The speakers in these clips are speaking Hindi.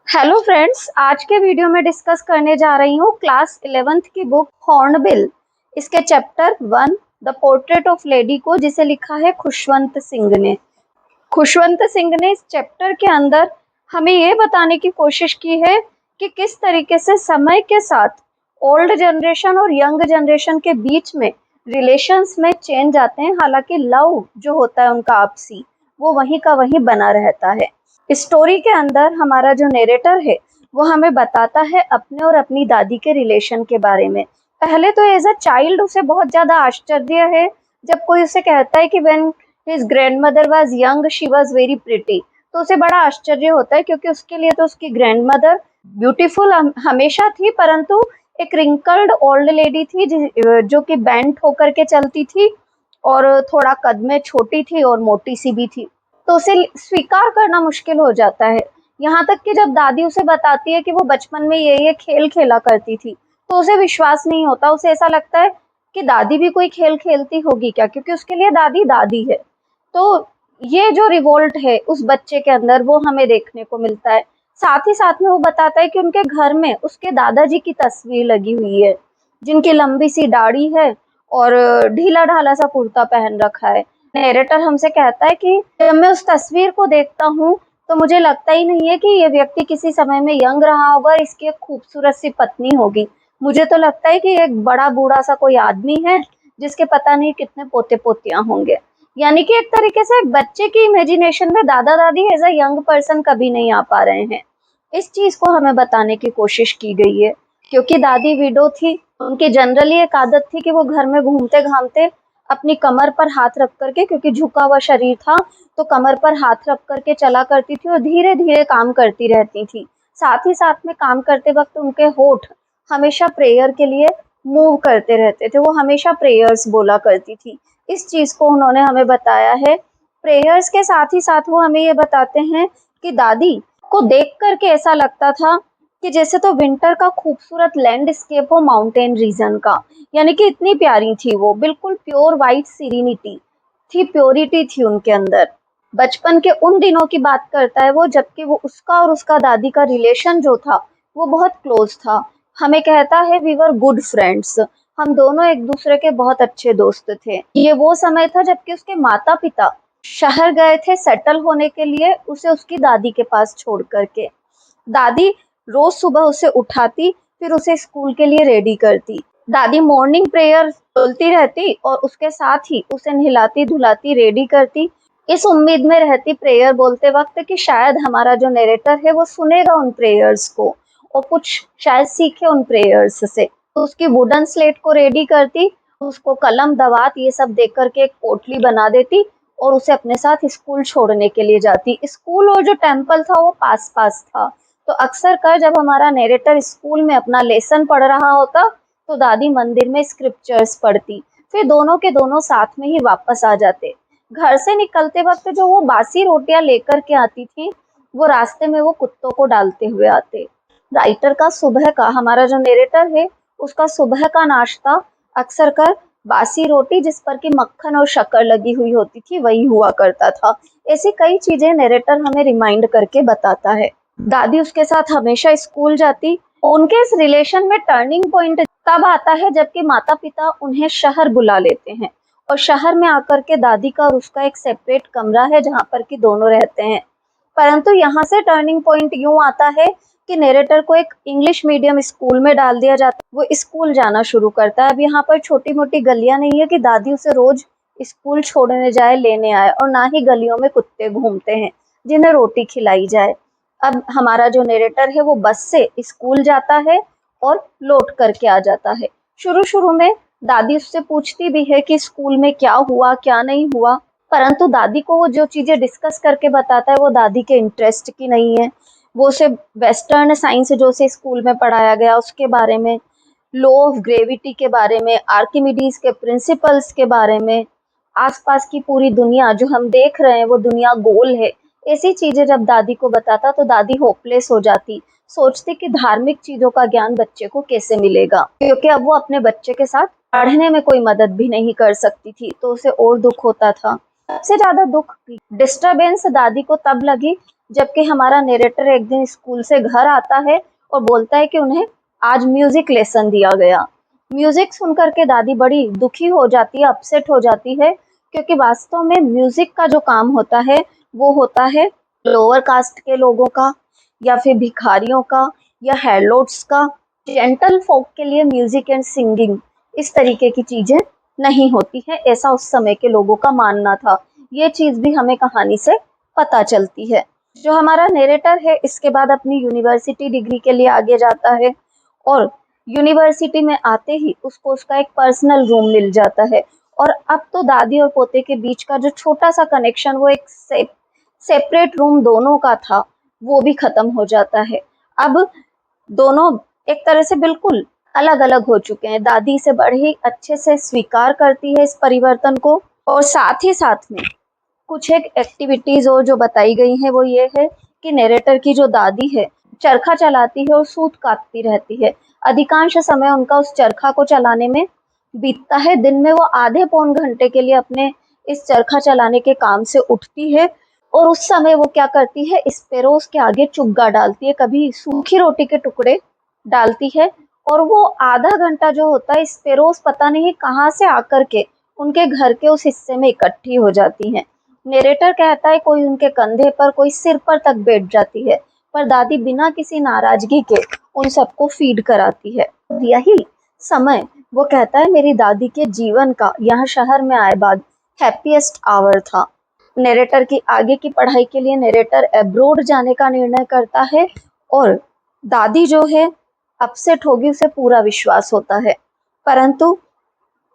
हेलो फ्रेंड्स, आज के वीडियो में डिस्कस करने जा रही हूँ क्लास 11th की बुक हॉर्नबिल। इसके chapter 1 the portrait of lady को, जिसे लिखा है खुशवंत सिंह ने। खुशवंत सिंह ने इस चैप्टर के अंदर हमें ये बताने की कोशिश की है कि किस तरीके से समय के साथ ओल्ड जनरेशन और यंग जनरेशन के बीच में रिलेशंस में चेंज आते हैं। हालांकि लव जो होता है उनका आपसी, वो वहीं का वहीं बना रहता है। स्टोरी के अंदर हमारा जो नरेटर है वो हमें बताता है अपने और अपनी दादी के रिलेशन के बारे में। पहले तो एज अ चाइल्ड उसे बहुत ज्यादा आश्चर्य है जब कोई उसे कहता है कि when his grandmother was young she was very pretty, तो उसे बड़ा आश्चर्य होता है क्योंकि उसके लिए तो उसकी ग्रैंडमदर ब्यूटीफुल हमेशा थी, परंतु एक रिंकल्ड ओल्ड लेडी थी जो कि बेंट होकर के चलती थी और थोड़ा कद में छोटी थी और मोटी सी भी थी, तो उसे स्वीकार करना मुश्किल हो जाता है। यहाँ तक कि जब दादी उसे बताती है कि वो बचपन में ये खेल खेला करती थी, तो उसे विश्वास नहीं होता। उसे ऐसा लगता है कि दादी भी कोई खेल खेलती होगी क्या, क्योंकि उसके लिए दादी दादी है। तो ये जो रिवोल्ट है उस बच्चे के अंदर वो हमें देखने को मिलता है। साथ ही साथ में वो बताता है कि उनके घर में उसके दादाजी की तस्वीर लगी हुई है, जिनकी लंबी सी दाढ़ी है और ढीला ढाला सा कुर्ता पहन रखा है। नरेटर हमसे कहता है कि जब मैं उस तस्वीर को देखता हूँ तो मुझे लगता ही नहीं है कि ये व्यक्ति किसी समय में यंग रहा होगा और इसकी एक खूबसूरत सी पत्नी होगी। मुझे तो लगता है कि एक बड़ा बूढ़ा सा कोई आदमी है जिसके पता नहीं कितने पोते पोतियां होंगे। यानी कि एक तरीके से एक बच्चे की इमेजिनेशन में दादा दादी एज अ यंग पर्सन कभी नहीं आ पा रहे हैं। इस चीज को हमें बताने की कोशिश की गई है। क्योंकि दादी विडो थी, उनकी जनरली एक आदत थी कि वो घर में घूमते घामते अपनी कमर पर हाथ रख करके, क्योंकि झुका हुआ शरीर था तो कमर पर हाथ रख करके चला करती थी और धीरे धीरे काम करती रहती थी। साथ ही साथ में काम करते वक्त उनके होठ हमेशा प्रेयर के लिए मूव करते रहते थे, वो हमेशा प्रेयर्स बोला करती थी। इस चीज को उन्होंने हमें बताया है। प्रेयर्स के साथ ही साथ वो हमें ये बताते हैं कि दादी को देख करके ऐसा लगता था कि जैसे तो विंटर का खूबसूरत लैंडस्केप हो माउंटेन रीजन का। यानी कि इतनी प्यारी थी वो, बिल्कुल प्योर वाइट सीरीनिटी थी, प्योरिटी थी उनके अंदर। बचपन के उन दिनों की बात करता है वो जबकि वो उसका और उसका दादी का रिलेशन जो था वो बहुत क्लोज था। हमें कहता है वी वर गुड फ्रेंड्स, हम दोनों एक दूसरे के बहुत अच्छे दोस्त थे। ये वो समय था जबकि उसके माता पिता शहर गए थे सेटल होने के लिए, उसे उसकी दादी के पास छोड़ करके। दादी रोज सुबह उसे उठाती, फिर उसे स्कूल के लिए रेडी करती। दादी मॉर्निंग प्रेयर बोलती रहती और उसके साथ ही उसे नहलाती धुलाती रेडी करती, इस उम्मीद में रहती प्रेयर बोलते वक्त कि शायद हमारा जो नरेटर है वो सुनेगा उन प्रेयर्स को और कुछ शायद सीखे उन प्रेयर्स से। तो उसकी वुडन स्लेट को रेडी करती, उसको कलम दवात ये सब देख करके एक पोटली बना देती और उसे अपने साथ स्कूल छोड़ने के लिए जाती। स्कूल और जो टेम्पल था वो पास पास था, तो अक्सर कर जब हमारा नरेटर स्कूल में अपना लेसन पढ़ रहा होता तो दादी मंदिर में स्क्रिप्चर्स पढ़ती, फिर दोनों के दोनों साथ में ही वापस आ जाते। घर से निकलते वक्त जो वो बासी रोटियां लेकर के आती थी वो रास्ते में वो कुत्तों को डालते हुए आते। राइटर का सुबह का, हमारा जो नरेटर है उसका सुबह का नाश्ता अक्सर कर बासी रोटी जिस पर कि मक्खन और शक्कर लगी हुई होती थी वही हुआ करता था। ऐसी कई चीजें नरेटर हमें रिमाइंड करके बताता है। दादी उसके साथ हमेशा स्कूल जाती। उनके इस रिलेशन में टर्निंग पॉइंट तब आता है जबकि माता पिता उन्हें शहर बुला लेते हैं और शहर में आकर के दादी का और उसका एक सेपरेट कमरा है जहाँ पर कि दोनों रहते हैं। परंतु यहाँ से टर्निंग पॉइंट यूं आता है कि नरेटर को एक इंग्लिश मीडियम स्कूल में डाल दिया जाता है। वो स्कूल जाना शुरू करता है। अब यहाँ पर छोटी मोटी गलियां नहीं है कि दादी उसे रोज स्कूल छोड़ने जाए लेने आए, और ना ही गलियों में कुत्ते घूमते हैं जिन्हें रोटी खिलाई जाए। अब हमारा जो नरेटर है वो बस से स्कूल जाता है और लौट करके आ जाता है। शुरू शुरू में दादी उससे पूछती भी है कि स्कूल में क्या हुआ क्या नहीं हुआ, परंतु दादी को वो जो चीजें डिस्कस करके बताता है वो दादी के इंटरेस्ट की नहीं है। वो उसे वेस्टर्न साइंस जो उसे स्कूल में पढ़ाया गया उसके बारे में, लॉ ऑफ ग्रेविटी के बारे में, आर्किमिडीज के प्रिंसिपल्स के बारे में, आसपास की पूरी दुनिया जो हम देख रहे हैं वो दुनिया गोल है, ऐसी चीजें जब दादी को बताता तो दादी होपलेस हो जाती। सोचती कि धार्मिक चीजों का ज्ञान बच्चे को कैसे मिलेगा, क्योंकि अब वो अपने बच्चे के साथ पढ़ने में कोई मदद भी नहीं कर सकती थी, तो उसे और दुख होता था। सबसे ज्यादा दुख डिस्टरबेंस दादी को तब लगी जबकि हमारा नरेटर एक दिन स्कूल से घर आता है और बोलता है कि उन्हें आज म्यूजिक लेसन दिया गया। म्यूजिक सुनकर के दादी बड़ी दुखी हो जाती है, अपसेट हो जाती है, क्योंकि वास्तव में म्यूजिक का जो काम होता है वो होता है लोअर कास्ट के लोगों का, या फिर भिखारियों का, या हेलोट्स का। जेंटल फोक के लिए म्यूजिक एंड सिंगिंग इस तरीके की चीजें नहीं होती है, ऐसा उस समय के लोगों का मानना था। ये चीज भी हमें कहानी से पता चलती है। जो हमारा नरेटर है इसके बाद अपनी यूनिवर्सिटी डिग्री के लिए आगे जाता है, और यूनिवर्सिटी में आते ही उसको उसका एक पर्सनल रूम मिल जाता है। और अब तो दादी और पोते के बीच का जो छोटा सा कनेक्शन, वो एक सेपरेट रूम दोनों का था, वो भी खत्म हो जाता है। अब दोनों एक तरह से बिल्कुल अलग अलग हो चुके हैं। दादी इसे बड़े ही अच्छे से स्वीकार करती है इस परिवर्तन को, और साथ ही साथ में कुछ एक एक्टिविटीज और जो बताई गई हैं वो ये है कि नरेटर की जो दादी है चरखा चलाती है और सूत काटती रहती है। अधिकांश समय उनका उस चरखा को चलाने में बीतता है। दिन में वो आधे पौन घंटे के लिए अपने इस चरखा चलाने के काम से उठती है, और उस समय वो क्या करती है, स्पेरोस के आगे चुग्गा डालती है, कभी सूखी रोटी के टुकड़े डालती है। और वो आधा घंटा जो होता है, स्पेरोस पता नहीं कहाँ से आकर के उनके घर के उस हिस्से में इकट्ठी हो जाती हैं। नरेटर कहता है कोई उनके कंधे पर, कोई सिर पर तक बैठ जाती है, पर दादी बिना किसी नाराजगी के उन सबको फीड कराती है। यही समय वो कहता है मेरी दादी के जीवन का यहाँ शहर में आए बाद हैप्पीएस्ट आवर था। नरेटर की आगे की पढ़ाई के लिए नरेटर अब्रोड जाने का निर्णय करता है, और दादी जो है अपसेट होगी, उसे पूरा विश्वास होता है, परंतु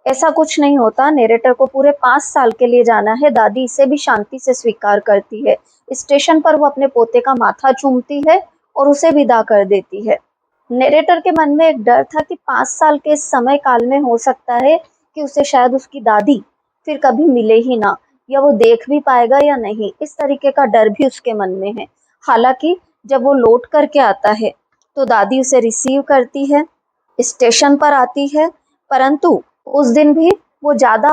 ऐसा कुछ नहीं होता। नरेटर को पूरे 5 साल के लिए जाना है। दादी इसे भी शांति से स्वीकार करती है। स्टेशन पर वो अपने पोते का माथा चूमती है और उसे विदा कर देती है। नरेटर के मन में एक डर था कि 5 साल के इस समय काल में हो सकता है कि उसे शायद उसकी दादी फिर कभी मिले ही ना, या वो देख भी पाएगा या नहीं, इस तरीके का डर भी उसके मन में है। हालांकि जब वो लौट करके आता है तो दादी उसे रिसीव करती है, स्टेशन पर आती है, परंतु उस दिन भी वो ज्यादा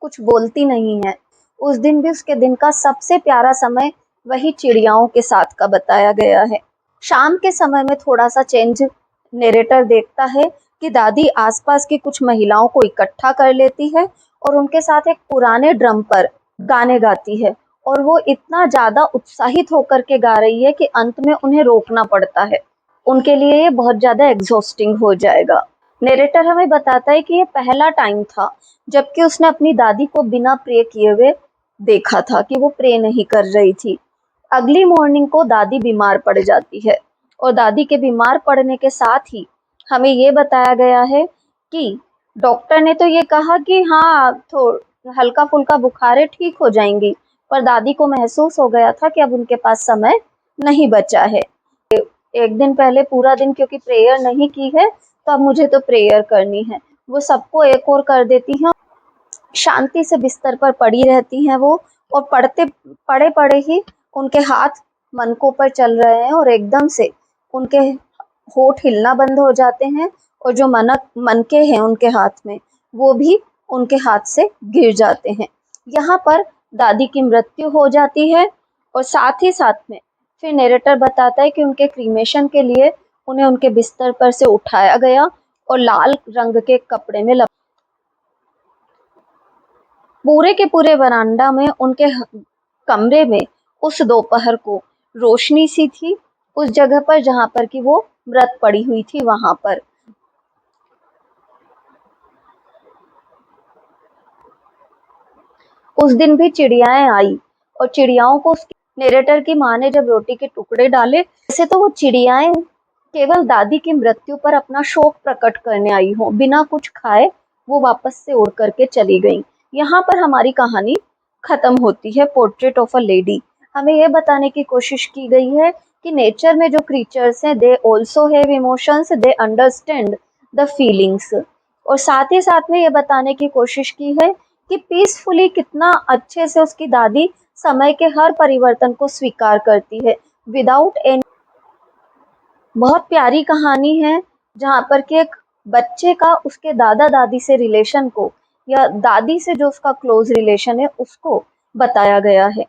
कुछ बोलती नहीं है। उस दिन भी उसके दिन का सबसे प्यारा समय वही चिड़ियाओं के साथ का बताया गया है। शाम के समय में थोड़ा सा चेंज नरेटर देखता है कि दादी आसपास की कुछ महिलाओं को इकट्ठा कर लेती है और उनके साथ एक पुराने ड्रम पर गाने गाती है, और वो इतना ज्यादा उत्साहित होकर के गा रही है कि अंत में उन्हें रोकना पड़ता है। उनके लिए ये बहुत ज्यादा एग्जॉस्टिंग हो जाएगा। नरेटर हमें बताता है कि ये पहला टाइम था जबकि उसने अपनी दादी को बिना प्रे किए हुए देखा था, कि वो प्रे नहीं कर रही थी। अगली मॉर्निंग को दादी बीमार पड़ जाती है, और दादी के बीमार पड़ने के साथ ही हमें ये बताया गया है कि डॉक्टर ने तो ये कहा कि हाँ, थोड़ा हल्का फुल्का बुखार है, ठीक हो जाएंगी, पर दादी को महसूस हो गया था कि अब उनके पास समय नहीं बचा है। एक दिन पहले पूरा दिन क्योंकि प्रेयर नहीं की है, तो अब मुझे तो प्रेयर करनी है। वो सबको एक और कर देती हैं, शांति से बिस्तर पर पड़ी रहती हैं वो, और पड़े पड़े ही उनके हाथ मनकों पर चल रहे हैं, और एकदम से उनके होठ हिलना बंद हो जाते हैं, और जो मनके हैं उनके हाथ में, वो भी उनके हाथ से गिर जाते हैं। यहाँ पर दादी की मृत्यु हो जाती है, और साथ ही साथ में फिर नरेटर बताता है कि उनके क्रीमेशन के लिए उन्हें उनके बिस्तर पर से उठाया गया और लाल रंग के कपड़े में पूरे के पूरे वरांडा में उनके कमरे में उस दोपहर को रोशनी सी थी, उस जगह पर जहां पर कि वो मृत पड़ी हुई थी वहां पर। उस दिन भी चिड़ियाएं आई, और चिड़ियाओं को उसकी नरेटर की माँ ने जब रोटी के टुकड़े डाले, वैसे तो वो चिड़ियाएं केवल दादी की मृत्यु पर अपना शोक प्रकट करने आई हो, बिना कुछ खाए वो वापस से उड़ करके चली गईं। यहाँ पर हमारी कहानी खत्म होती है। Portrait of a lady. हमें यह बताने की कोशिश की गई है कि नेचर में जो क्रीचर्स हैं, they also have emotions, they understand the feelings. और साथ ही साथ में ये बताने की कोशिश की है कि पीसफुली कितना अच्छे से उसकी दादी समय के हर परिवर्तन को स्वीकार करती है, विदाउट एनी। बहुत प्यारी कहानी है जहाँ पर कि एक बच्चे का उसके दादा दादी से रिलेशन को, या दादी से जो उसका क्लोज रिलेशन है उसको बताया गया है।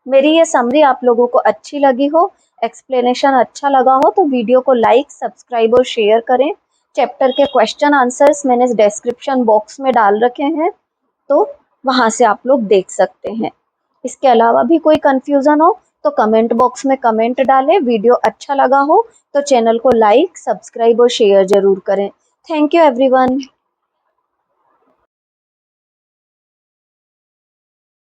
मेरी ये समरी आप लोगों को अच्छी लगी हो, एक्सप्लेनेशन अच्छा लगा हो तो वीडियो को लाइक, सब्सक्राइब और शेयर करें। चैप्टर के क्वेश्चन आंसर्स मैंने डिस्क्रिप्शन बॉक्स में डाल रखे हैं, तो वहाँ से आप लोग देख सकते हैं। इसके अलावा भी कोई कंफ्यूजन हो तो कमेंट बॉक्स में कमेंट डालें। वीडियो अच्छा लगा हो तो चैनल को लाइक, सब्सक्राइब और शेयर जरूर करें। Thank you everyone.